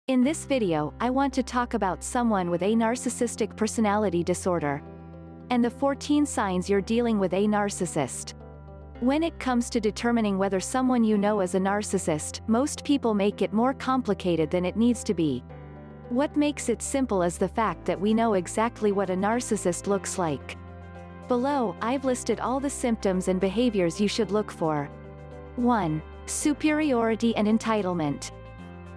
In this video, I want to talk about someone with a narcissistic personality disorder and the 14 signs you're dealing with a narcissist. When it comes to determining whether someone you know is a narcissist, most people make it more complicated than it needs to be. What makes it simple is the fact that we know exactly what a narcissist looks like. Below, I've listed all the symptoms and behaviors you should look for. 1. Superiority and entitlement.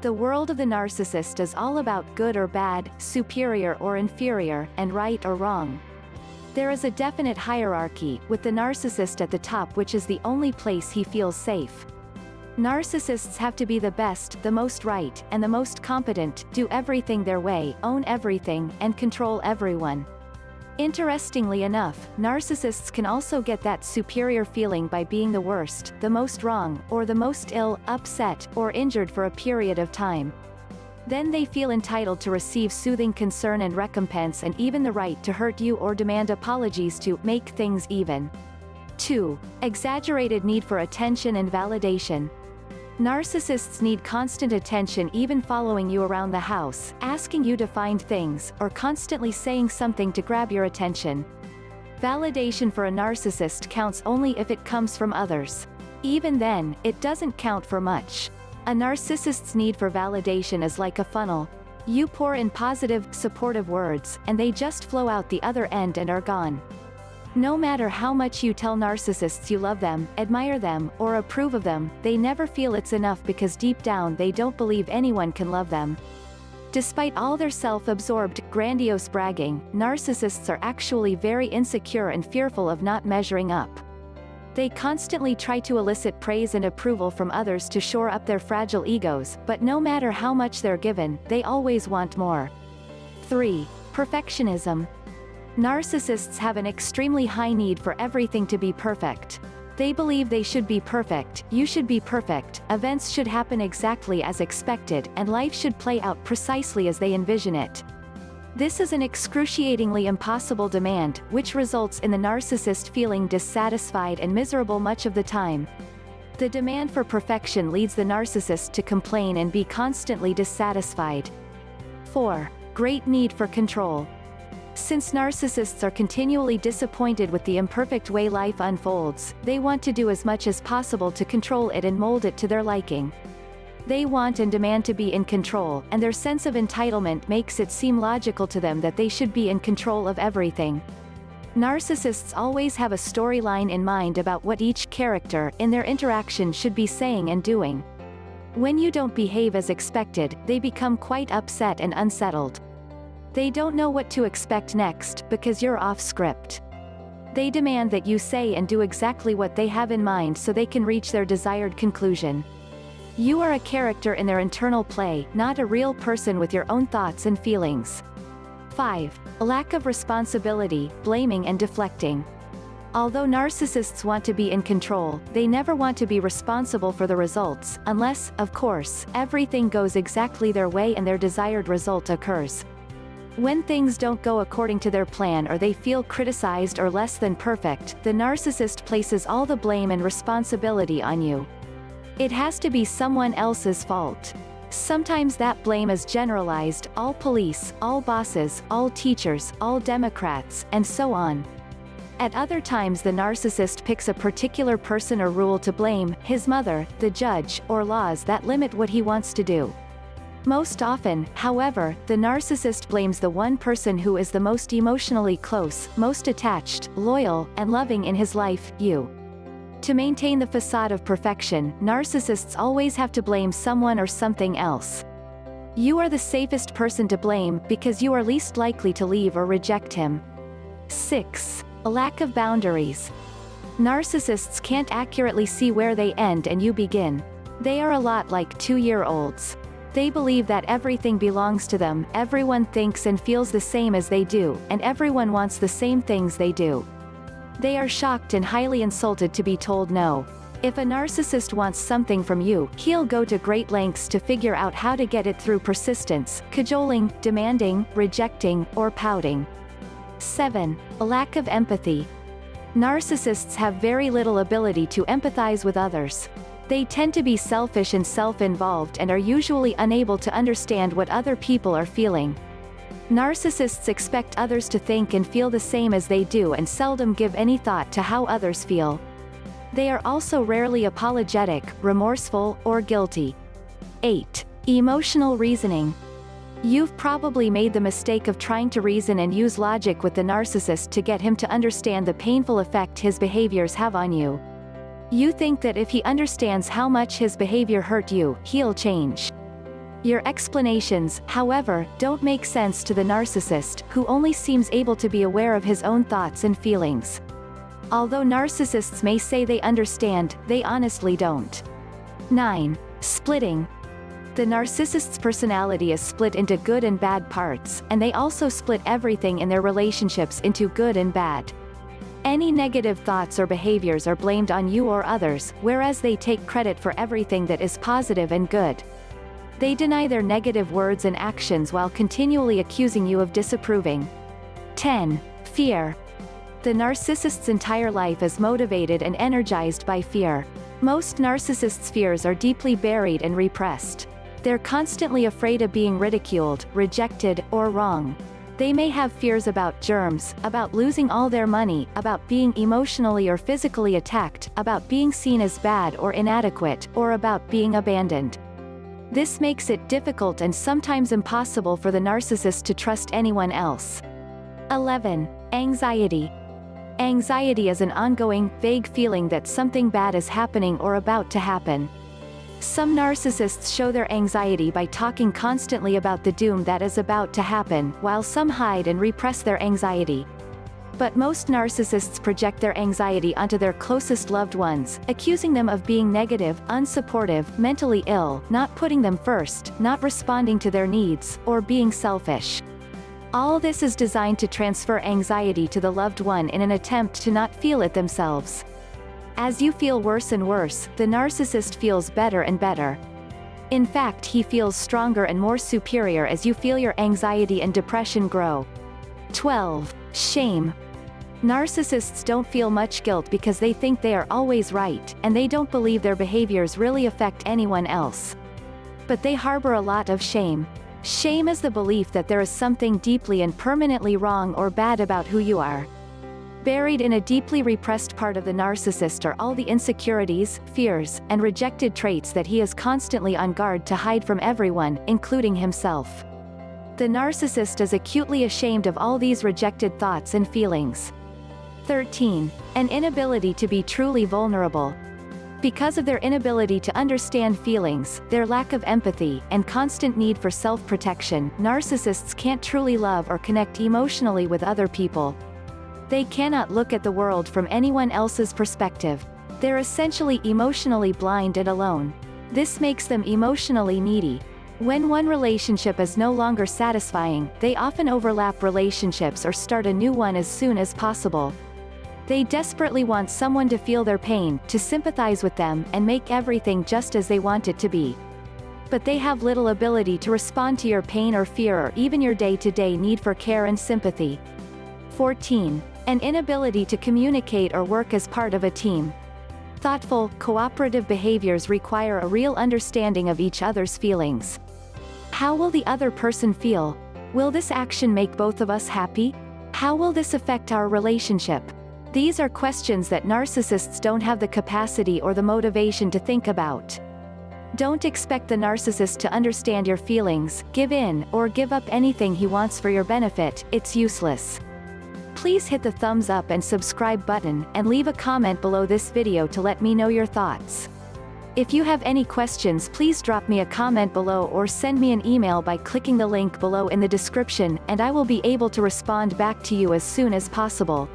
The world of the narcissist is all about good or bad, superior or inferior, and right or wrong. There is a definite hierarchy, with the narcissist at the top, which is the only place he feels safe. Narcissists have to be the best, the most right, and the most competent, do everything their way, own everything, and control everyone. Interestingly enough, narcissists can also get that superior feeling by being the worst, the most wrong, or the most ill, upset, or injured for a period of time. Then they feel entitled to receive soothing concern and recompense, and even the right to hurt you or demand apologies to make things even. 2. Exaggerated need for attention and validation. Narcissists need constant attention, even following you around the house, asking you to find things, or constantly saying something to grab your attention. Validation for a narcissist counts only if it comes from others. Even then, it doesn't count for much. A narcissist's need for validation is like a funnel. You pour in positive, supportive words, and they just flow out the other end and are gone. No matter how much you tell narcissists you love them, admire them, or approve of them, they never feel it's enough, because deep down they don't believe anyone can love them. Despite all their self-absorbed, grandiose bragging, narcissists are actually very insecure and fearful of not measuring up. They constantly try to elicit praise and approval from others to shore up their fragile egos, but no matter how much they're given, they always want more. 3. Perfectionism. Narcissists have an extremely high need for everything to be perfect. They believe they should be perfect, you should be perfect, events should happen exactly as expected, and life should play out precisely as they envision it. This is an excruciatingly impossible demand, which results in the narcissist feeling dissatisfied and miserable much of the time. The demand for perfection leads the narcissist to complain and be constantly dissatisfied. 4. Great need for control. Since narcissists are continually disappointed with the imperfect way life unfolds, they want to do as much as possible to control it and mold it to their liking. They want and demand to be in control, and their sense of entitlement makes it seem logical to them that they should be in control of everything. Narcissists always have a storyline in mind about what each character, in their interaction, should be saying and doing. When you don't behave as expected, they become quite upset and unsettled. They don't know what to expect next, because you're off script. They demand that you say and do exactly what they have in mind so they can reach their desired conclusion. You are a character in their internal play, not a real person with your own thoughts and feelings. 5. A lack of responsibility, blaming and deflecting. Although narcissists want to be in control, they never want to be responsible for the results, unless, of course, everything goes exactly their way and their desired result occurs. When things don't go according to their plan, or they feel criticized or less than perfect, the narcissist places all the blame and responsibility on you. It has to be someone else's fault. Sometimes that blame is generalized: all police, all bosses, all teachers, all Democrats, and so on. At other times the narcissist picks a particular person or rule to blame: his mother, the judge, or laws that limit what he wants to do. Most often, however, the narcissist blames the one person who is the most emotionally close, most attached, loyal, and loving in his life, you. To maintain the facade of perfection, narcissists always have to blame someone or something else. You are the safest person to blame, because you are least likely to leave or reject him. 6. A lack of boundaries. Narcissists can't accurately see where they end and you begin. They are a lot like 2-year-olds. They believe that everything belongs to them, everyone thinks and feels the same as they do, and everyone wants the same things they do. They are shocked and highly insulted to be told no. If a narcissist wants something from you, he'll go to great lengths to figure out how to get it through persistence, cajoling, demanding, rejecting, or pouting. 7. A lack of empathy. Narcissists have very little ability to empathize with others. They tend to be selfish and self-involved and are usually unable to understand what other people are feeling. Narcissists expect others to think and feel the same as they do and seldom give any thought to how others feel. They are also rarely apologetic, remorseful, or guilty. 8. Emotional reasoning. You've probably made the mistake of trying to reason and use logic with the narcissist to get him to understand the painful effect his behaviors have on you. You think that if he understands how much his behavior hurt you, he'll change. Your explanations, however, don't make sense to the narcissist, who only seems able to be aware of his own thoughts and feelings. Although narcissists may say they understand, they honestly don't. 9. Splitting. The narcissist's personality is split into good and bad parts, and they also split everything in their relationships into good and bad. Any negative thoughts or behaviors are blamed on you or others, whereas they take credit for everything that is positive and good. They deny their negative words and actions while continually accusing you of disapproving. 10. Fear. The narcissist's entire life is motivated and energized by fear. Most narcissists' fears are deeply buried and repressed. They're constantly afraid of being ridiculed, rejected, or wrong. They may have fears about germs, about losing all their money, about being emotionally or physically attacked, about being seen as bad or inadequate, or about being abandoned. This makes it difficult and sometimes impossible for the narcissist to trust anyone else. 11. Anxiety. Anxiety is an ongoing, vague feeling that something bad is happening or about to happen. Some narcissists show their anxiety by talking constantly about the doom that is about to happen, while some hide and repress their anxiety. But most narcissists project their anxiety onto their closest loved ones, accusing them of being negative, unsupportive, mentally ill, not putting them first, not responding to their needs, or being selfish. All this is designed to transfer anxiety to the loved one in an attempt to not feel it themselves. As you feel worse and worse, the narcissist feels better and better. In fact, he feels stronger and more superior as you feel your anxiety and depression grow. 12. Shame. Narcissists don't feel much guilt because they think they are always right, and they don't believe their behaviors really affect anyone else. But they harbor a lot of shame. Shame is the belief that there is something deeply and permanently wrong or bad about who you are. Buried in a deeply repressed part of the narcissist are all the insecurities, fears, and rejected traits that he is constantly on guard to hide from everyone, including himself. The narcissist is acutely ashamed of all these rejected thoughts and feelings. 13. An inability to be truly vulnerable. Because of their inability to understand feelings, their lack of empathy, and constant need for self-protection, narcissists can't truly love or connect emotionally with other people. They cannot look at the world from anyone else's perspective. They're essentially emotionally blind and alone. This makes them emotionally needy. When one relationship is no longer satisfying, they often overlap relationships or start a new one as soon as possible. They desperately want someone to feel their pain, to sympathize with them, and make everything just as they want it to be. But they have little ability to respond to your pain or fear or even your day-to-day need for care and sympathy. 14. An inability to communicate or work as part of a team. Thoughtful, cooperative behaviors require a real understanding of each other's feelings. How will the other person feel? Will this action make both of us happy? How will this affect our relationship? These are questions that narcissists don't have the capacity or the motivation to think about. Don't expect the narcissist to understand your feelings, give in, or give up anything he wants for your benefit. It's useless. Please hit the thumbs up and subscribe button, and leave a comment below this video to let me know your thoughts. If you have any questions, please drop me a comment below or send me an email by clicking the link below in the description, and I will be able to respond back to you as soon as possible.